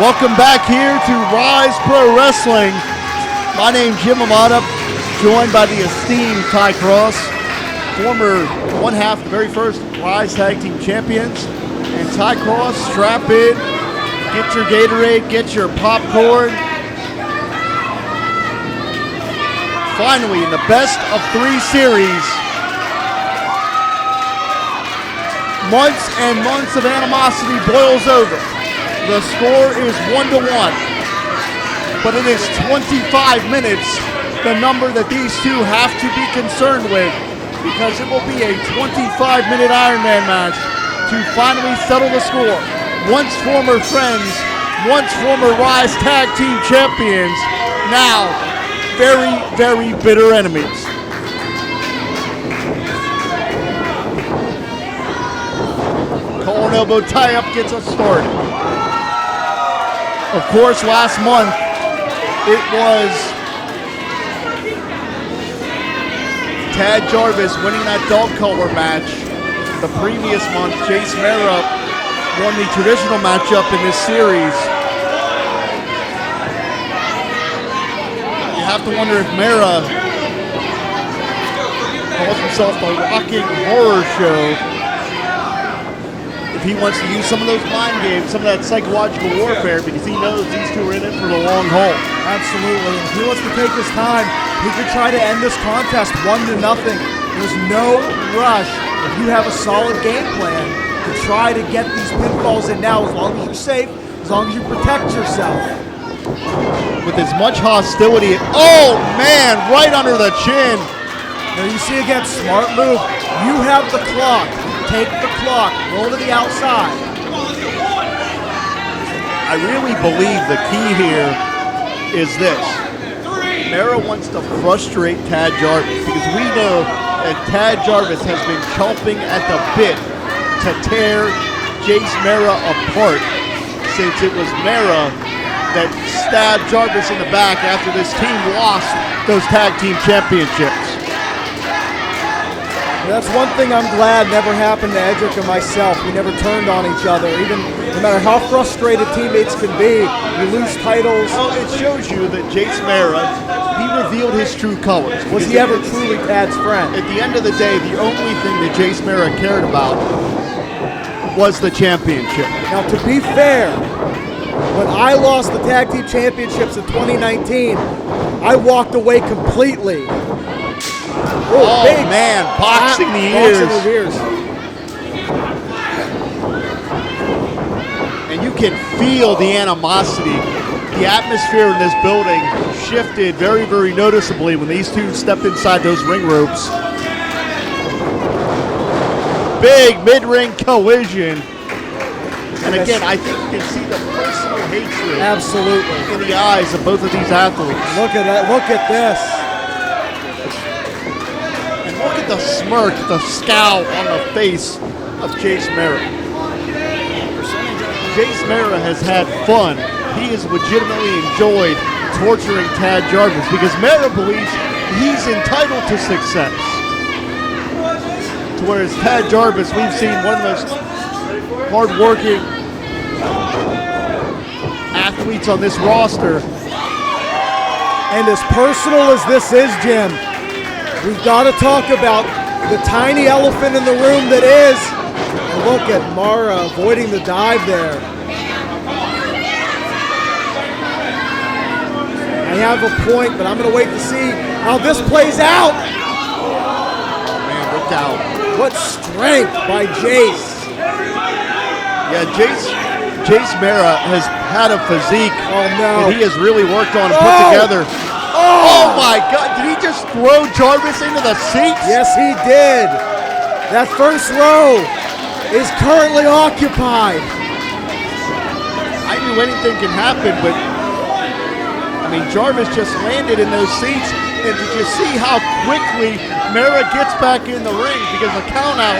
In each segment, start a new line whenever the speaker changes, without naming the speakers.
Welcome back here to Ryse Pro Wrestling. My name's Jim Amata, joined by the esteemed Ty Cross, former one half of the very first Ryse Tag Team Champions. And Ty Cross, strap in, get your Gatorade, get your popcorn. Finally, in the best of 3 series, months and months of animosity boils over. The score is 1-1, but it is 25 minutes, the number that these two have to be concerned with, because it will be a 25-minute Iron Man match to finally settle the score. Once former friends, once former Ryse Tag Team Champions, now very, very bitter enemies. Collar and elbow tie-up gets us started. Of course, last month, it was Tad Jarvis winning that dog collar match. The previous month, Jace won the traditional matchup in this series. You have to wonder if Mara calls himself the Rocking Horror Show. He wants to use some of those mind games, some of that psychological warfare, because he knows these two are in it for the long haul.
Absolutely. If he wants to take his time, he could try to end this contest 1-0. There's no rush if you have a solid game plan to try to get these pinfalls in now, as long as you're safe, as long as you protect yourself.
With as much hostility, oh man, right under the chin.
Now you see again, smart move. You have the clock. Take the clock, roll to the outside.
I really believe the key here is this. Mara wants to frustrate Tad Jarvis, because we know that Tad Jarvis has been chomping at the bit to tear Jace Mara apart, since it was Mara that stabbed Jarvis in the back after this team lost those tag team championships.
That's one thing I'm glad never happened to Edric and myself. We never turned on each other. Even no matter how frustrated teammates can be, you lose titles.
Well, it shows you that Jace Mara, he revealed his true colors.
Was he ever truly Tad's friend?
At the end of the day, the only thing that Jace Mara cared about was the championship.
Now, to be fair, when I lost the tag team championships in 2019, I walked away completely.
Oh man, boxing the ears. And you can feel the animosity. The atmosphere in this building shifted very, very noticeably when these two stepped inside those ring ropes. Big mid-ring collision. And again, I think you can see the personal hatred
absolutely
in the eyes of both of these athletes.
Look at that, look at this.
Look at the smirk, the scowl on the face of Jace Mara. Jace Mara has had fun. He has legitimately enjoyed torturing Tad Jarvis, because Mara believes he's entitled to success. Whereas Tad Jarvis, we've seen one of the most hard-working athletes on this roster.
And as personal as this is, Jim, we've got to talk about the tiny elephant in the room that is. And look at Mara avoiding the dive there. I have a point, but I'm going to wait to see how this plays out.
Man, look out.
What strength by Jace.
Yeah, Jace Mara has had a physique that he has really worked on and put together. Oh my God, did he just throw Jarvis into the seats?
Yes, he did. That first row is currently occupied.
I knew anything can happen, but I mean, Jarvis just landed in those seats, and did you see how quickly Mara gets back in the ring? Because the count out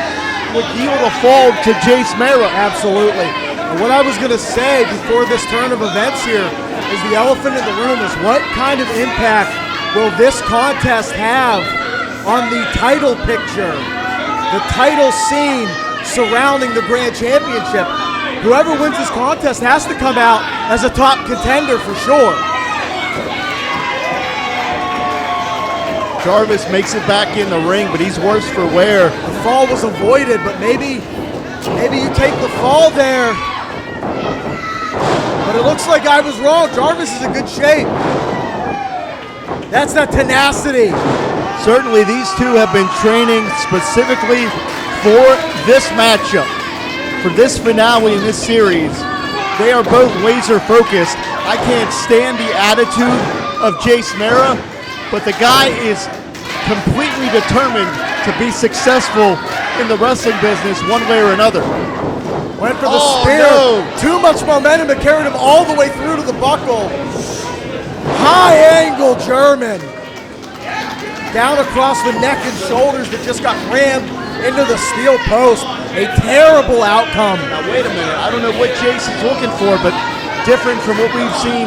would yield a fall to Jace Mara.
Absolutely. And what I was going to say before this turn of events here is the elephant in the room is what kind of impact will this contest have on the title picture, the title scene surrounding the Grand Championship? whoever wins this contest has to come out as a top contender for sure.
Jarvis makes it back in the ring, but he's worse for wear.
The fall was avoided, but maybe you take the fall there. But it looks like I was wrong. Jarvis is in good shape. That's that tenacity.
Certainly these two have been training specifically for this matchup, for this finale in this series. They are both laser focused. I can't stand the attitude of Jace Mera, but the guy is completely determined to be successful in the wrestling business one way or another.
Went for the spear.
No.
Too much momentum that carried him all the way through to the buckle. High angle German. Down across the neck and shoulders that just got rammed into the steel post. A terrible outcome.
Now wait a minute, I don't know what Jace is looking for, but different from what we've seen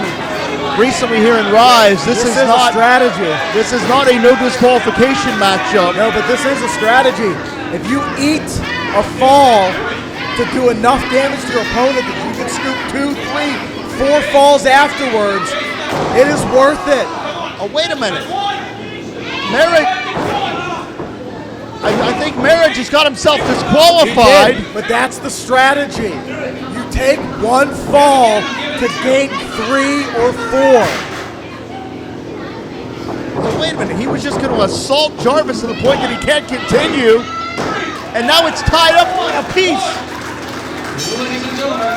recently here in Ryse. This is not
a strategy.
This is not a no disqualification matchup.
No, but this is a strategy. If you eat a fall to do enough damage to your opponent that you can scoop 2, 3, 4 falls afterwards, it is worth it.
Oh, wait a minute. Merritt, I think Merritt just got himself disqualified.
He did, but that's the strategy. You take one fall to gain 3 or 4.
So wait a minute, he was just going to assault Jarvis to the point that he can't continue, and now it's tied up on a piece.
Ladies and gentlemen,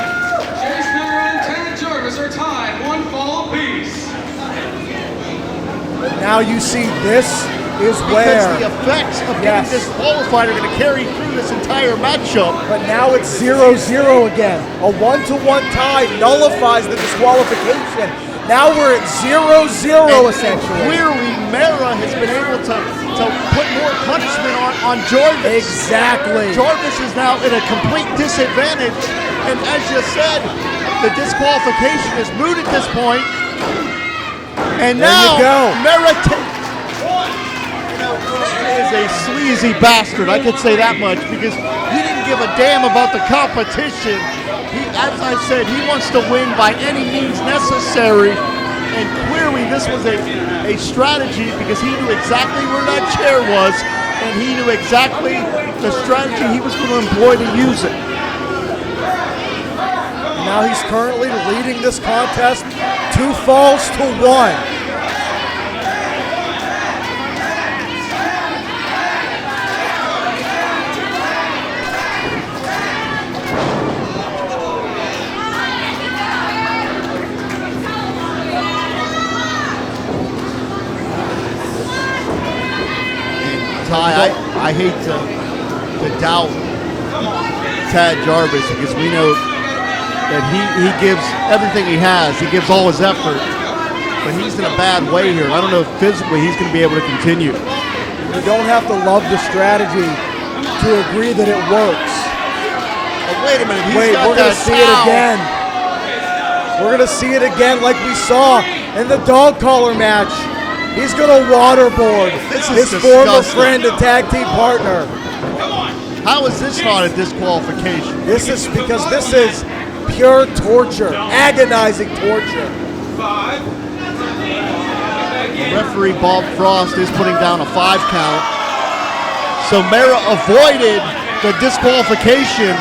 Jace Mera and Tad Jarvis are tied 1 fall apiece.
Now you see this is where.
Because the effects of getting disqualified are going to carry through this entire matchup.
But now it's 0-0 again. A 1-to-1 tie nullifies the disqualification. Now we're at 0-0 essentially.
Clearly, Mera has been able to put more punishment on Jarvis.
Exactly.
Jarvis is now at a complete disadvantage. And as you said, the disqualification is moot at this point. And
there
now,
you go.
Mera is a sleazy bastard, I could say that much, because he didn't give a damn about the competition. He, as I said, he wants to win by any means necessary, and clearly this was a strategy because he knew exactly where that chair was, and he knew exactly the strategy he was going to employ to use it.
Now he's currently leading this contest 2 falls to 1.
Ty, I hate to doubt Tad Jarvis because we know that he gives everything he has. He gives all his effort, but he's in a bad way here. I don't know if physically he's going to be able to continue.
You don't have to love the strategy to agree that it works.
Oh, wait a minute.
We're going to see it again. We're going to see it again like we saw in the dog collar match. He's going to waterboard his former friend and tag team partner.
How is this not a disqualification?
This is because this is pure torture, agonizing torture.
Referee Bob Frost is putting down a 5 count. So Mera avoided the disqualification.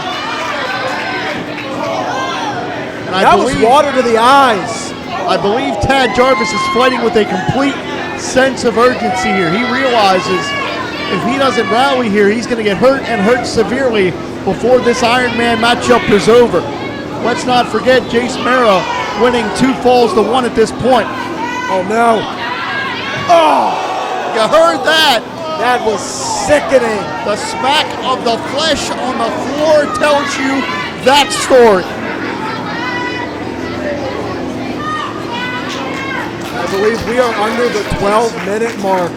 And
that was water to the eyes.
I believe Tad Jarvis is fighting with a complete sense of urgency here. He realizes if he doesn't rally here, he's going to get hurt and hurt severely before this Iron Man matchup is over. Let's not forget Jace Mera winning 2 falls to 1 at this point.
Oh no.
Oh, you heard that?
That was sickening.
The smack of the flesh on the floor tells you that story.
I believe we are under the 12-minute mark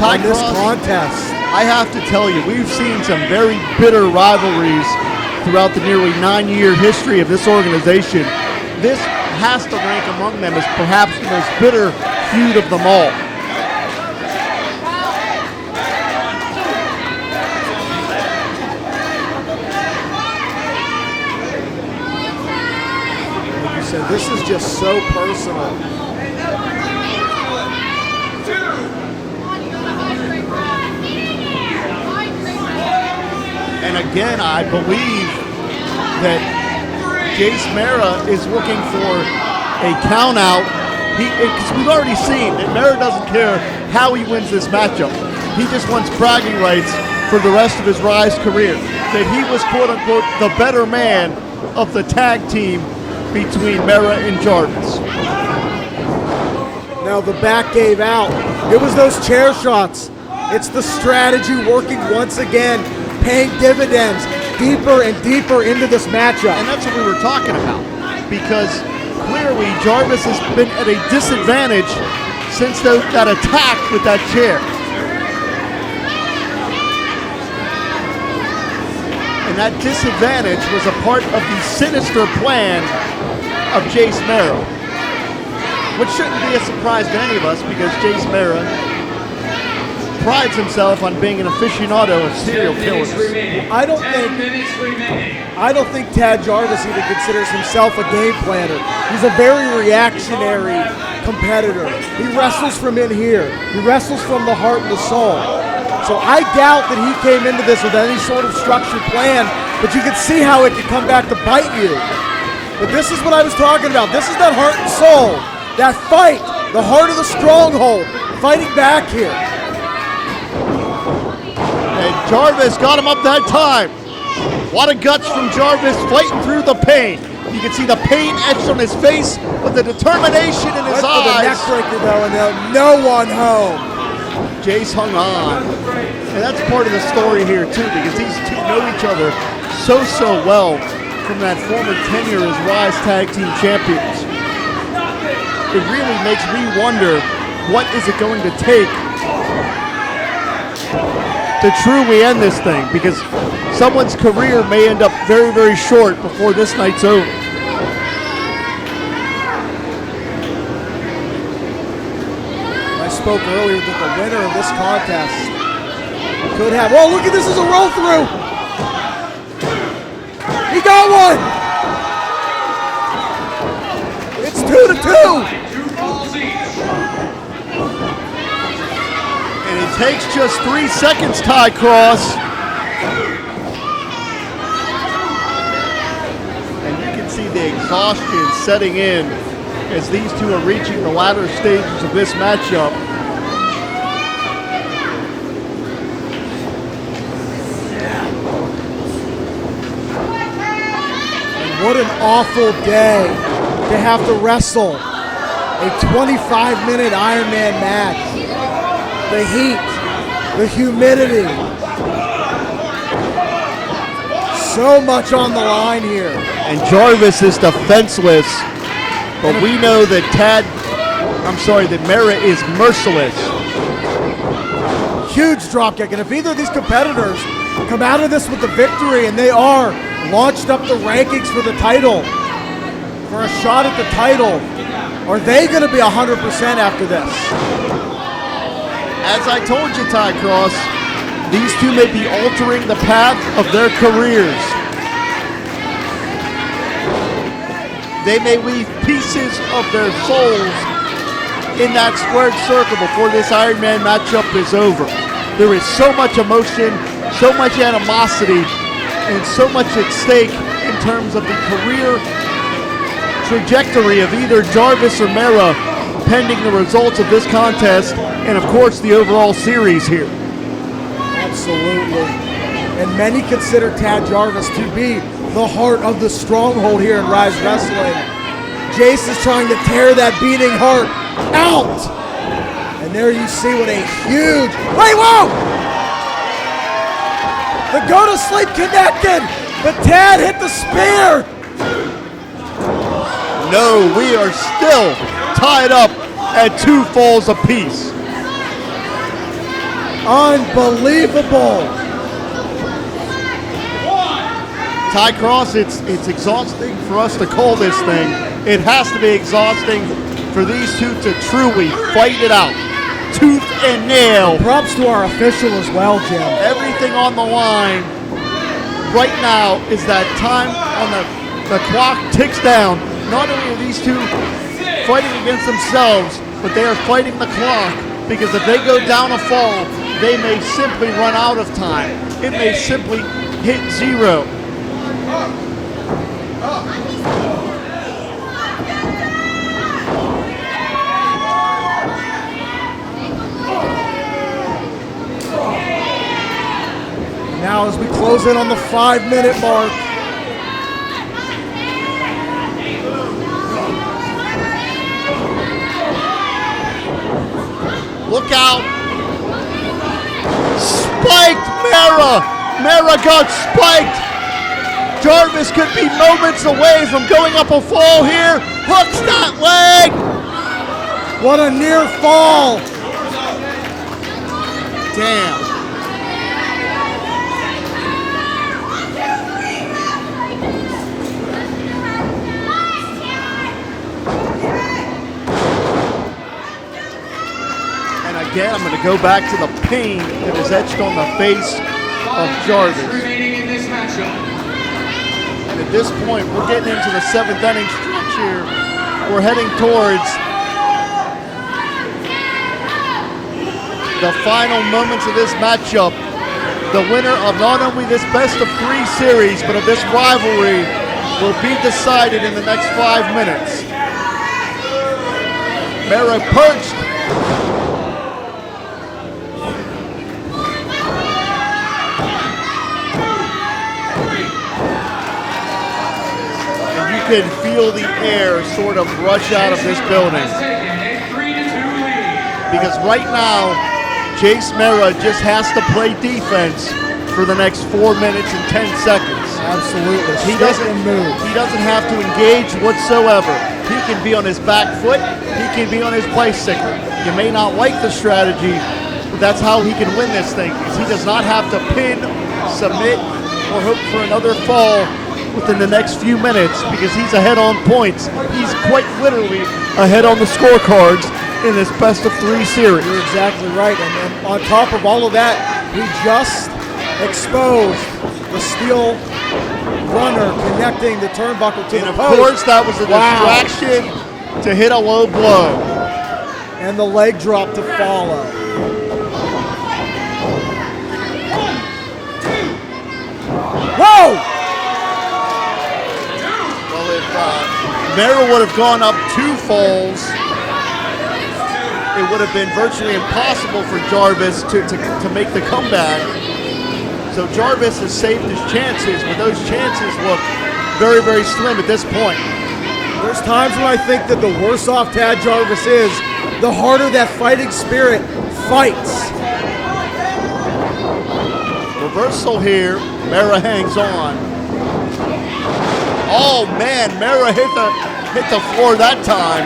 on this contest.
I have to tell you, we've seen some very bitter rivalries throughout the nearly 9-year history of this organization. This has to rank among them as perhaps the most bitter feud of them all.
This is just so personal.
And again, I believe that Jace Mera is looking for a count out. Because we've already seen that Mera doesn't care how he wins this matchup. He just wants bragging rights for the rest of his Ryse career. That he was, quote unquote, the better man of the tag team between Mera and Jarvis.
Now the back gave out. It was those chair shots. It's the strategy working once again, paying dividends deeper and deeper into this matchup.
And that's what we were talking about. Because clearly Jarvis has been at a disadvantage since that attack with that chair. And that disadvantage was a part of the sinister plan of Jace Mera, which shouldn't be a surprise to any of us because Jace Mera prides himself on being an aficionado of serial killers.
I don't think Tad Jarvis even considers himself a game planner. He's a very reactionary competitor. He wrestles from in here. He wrestles from the heart and the soul. So I doubt that he came into this with any sort of structured plan, but you can see how it can come back to bite you. But this is what I was talking about. This is that heart and soul, that fight, the heart of the stronghold, fighting back here.
And Jarvis got him up that time. A lot of guts from Jarvis fighting through the pain. You can see the pain etched on his face with the determination in his eyes.
The neck breaker though, and no one home.
Jace hung on. And that's part of the story here too, because these two know each other so well from that former tenure as Ryse Tag Team Champions. It really makes me wonder, what is it going to take to truly end this thing? Because someone's career may end up very, very short before this night's over.
I spoke earlier that the winner of this contest could have, oh, look at this as a roll through. He got one. It's 2-2.
2 falls each.
And it takes just 3 seconds, Ty Cross. And you can see the exhaustion setting in as these two are reaching the latter stages of this matchup.
What an awful day to have to wrestle a 25-minute Iron Man match. The heat, the humidity. So much on the line here.
And Jarvis is defenseless, but we know that that Mera is merciless.
Huge dropkick, and if either of these competitors come out of this with the victory, and they are launched up the rankings for the title, for a shot at the title, are they going to be 100% after this?
As I told you, Ty Cross, these two may be altering the path of their careers. They may leave pieces of their souls in that squared circle before this Iron Man matchup is over. There is so much emotion, so much animosity, and so much at stake in terms of the career trajectory of either Jarvis or Mera, pending the results of this contest, and of course the overall series here.
Absolutely. And many consider Tad Jarvis to be the heart of the stronghold here in Ryse Wrestling. Jace is trying to tear that beating heart out. And there you see what a huge, wait, whoa! The go to sleep connected, but Tad hit the spear.
No, we are still tied up at 2 falls apiece.
Unbelievable.
Ty Cross, it's exhausting for us to call this thing. It has to be exhausting for these two to truly fight it out, tooth and nail.
Props to our official as well, Jim.
Everything on the line right now is that time on the clock ticks down not only are these two fighting against themselves, but they are fighting the clock, because if they go down a fall, they may simply run out of time. It may simply hit 0.
Now as we close in on the 5-minute mark,
look out. Spiked Mara. Mara got spiked. Jarvis could be moments away from going up a fall here. Hooks that leg.
what a near fall.
Damn. Again, I'm going to go back to the pain that is etched on the face of Jarvis.
Remaining in this matchup.
And at this point, we're getting into the 7th inning stretch here. We're heading towards the final moments of this matchup. The winner of not only this best of 3 series, but of this rivalry will be decided in the next 5 minutes. Mara perched. You can feel the air sort of rush out of this building. Because right now, Jace Mara just has to play defense for the next 4 minutes and 10 seconds.
Absolutely.
He doesn't have to engage whatsoever. He can be on his back foot. He can be on his bicycle. You may not like the strategy, but that's how he can win this thing. Because he does not have to pin, submit, or hope for another fall within the next few minutes, because he's ahead on points. He's quite literally ahead on the scorecards in this best of 3 series.
You're exactly right. And then on top of all of that, he just exposed the steel runner connecting the turnbuckle to the post.
And of course, that was a distraction to hit a low blow.
And the leg drop to follow. Whoa!
Mara would have gone up 2 falls, it would have been virtually impossible for Jarvis to make the comeback. So Jarvis has saved his chances, but those chances look very, very slim at this point.
There's times when I think that the worse off Tad Jarvis is, the harder that fighting spirit fights.
Reversal here, Mara hangs on. Oh man, Mara hit the floor that time.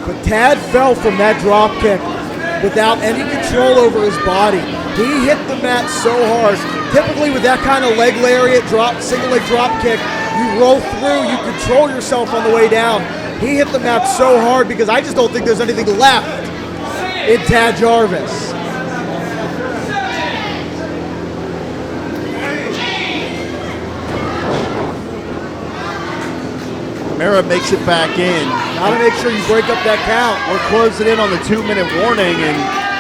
But Tad fell from that drop kick without any control over his body. He hit the mat so hard. Typically with that kind of leg lariat drop, single leg drop kick, you roll through, you control yourself on the way down. He hit the mat so hard because I just don't think there's anything left in Tad Jarvis.
Mara makes it back in.
Gotta make sure you break up that count.
We're closing in on the 2-minute warning, and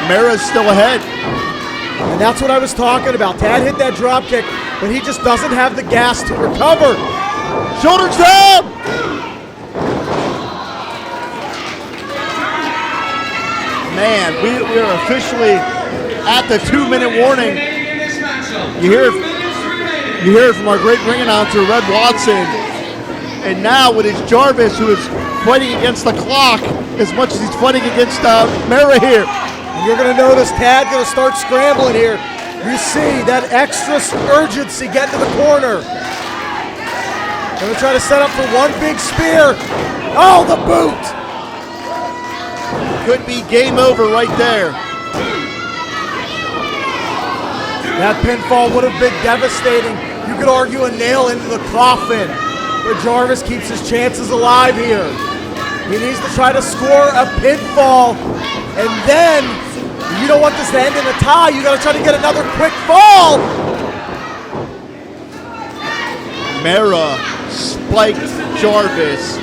Mara's still ahead.
And that's what I was talking about. Tad hit that drop kick, but he just doesn't have the gas to recover.
Shoulders down! Man, we are officially at the 2-minute warning. You hear it from our great ring announcer, Red Watson. And now it is Jarvis who is fighting against the clock as much as he's fighting against Mara here.
And you're going to notice Tad going to start scrambling here. You see that extra urgency getting to the corner. Going to try to set up for one big spear. Oh, the boot!
Could be game over right there.
That pinfall would have been devastating. You could argue a nail into the coffin. But Jarvis keeps his chances alive here. He needs to try to score a pinfall. And then, you don't want this to end in a tie. You got to try to get another quick fall.
Mara spiked Jarvis.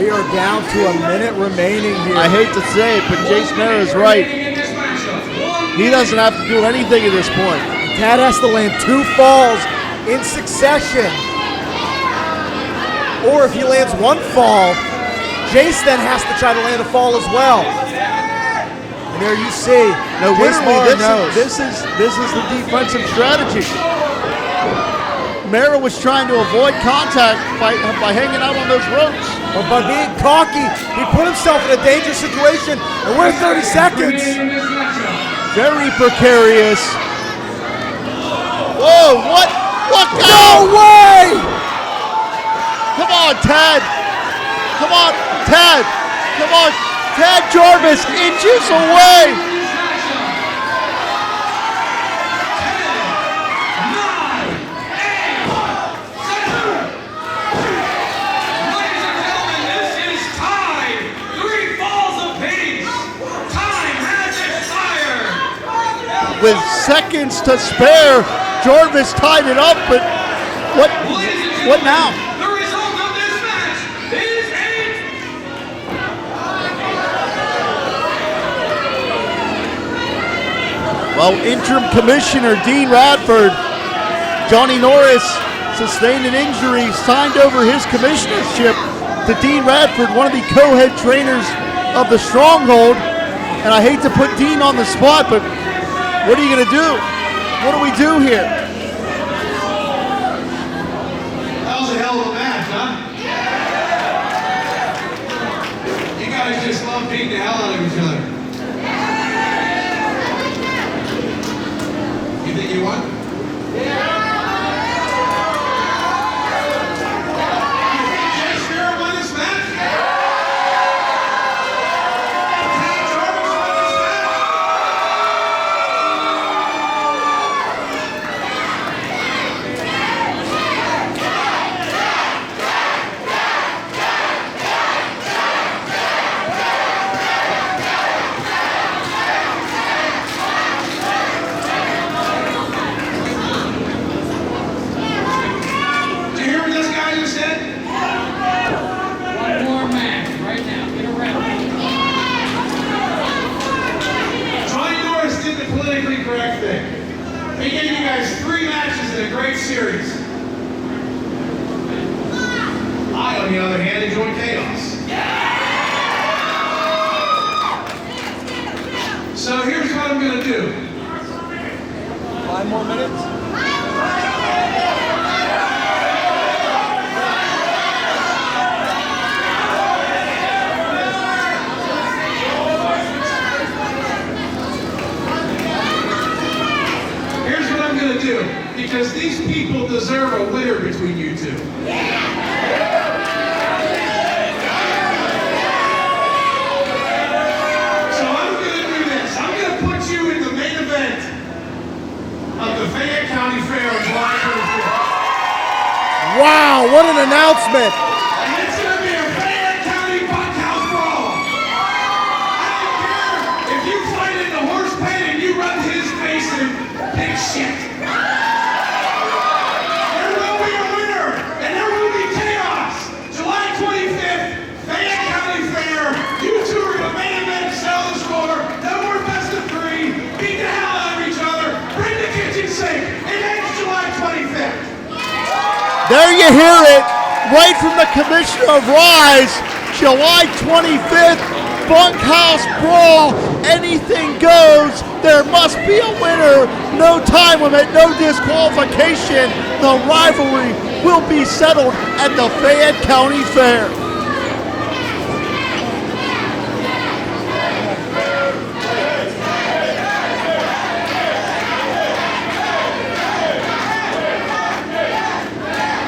We are down to a minute remaining here.
I hate to say it, but Jace Mara is right. He doesn't have to do anything at this point.
Tad has to land 2 falls in succession. Or if he lands 1 fall, Jace then has to try to land a fall as well. And there you see,
No,
Jace
literally,
Mara knows.
this is the defensive strategy. Mara was trying to avoid contact by hanging out on those ropes.
But by being cocky, he put himself in a dangerous situation, and we're 30 seconds.
Very precarious. Whoa, what?
No way!
Come on, Tad. Come on, Tad. Come on, Tad Jarvis, inches away. With seconds to spare, Jarvis tied it up, but what now?
The result of this match is 8.
Well, interim commissioner Dean Radford, Johnny Norris sustained an injury, signed over his commissionership to Dean Radford, one of the co-head trainers of the Stronghold. And I hate to put Dean on the spot, but what are you going to do? What do we do here?
That was a hell of a match, huh? You guys just love beating the hell out of each other. You think you won? He gave you guys 3 matches in a great series. I, on the other hand, enjoy chaos. So here's what I'm going to do.
5 more minutes.
Because these people deserve a winner between you two. So I'm going to do this. I'm going to put you in the main event of the Fayette County Fair on July 25th.
Wow, what an announcement!
And it's going to be a Fayette County bunkhouse brawl. I don't care if you fight in the horse pen and you rub his face in pig shit.
There you hear it, right from the commissioner of Ryse, July 25th, bunkhouse brawl, anything goes, there must be a winner, no time limit, no disqualification, the rivalry will be settled at the Fayette County Fair.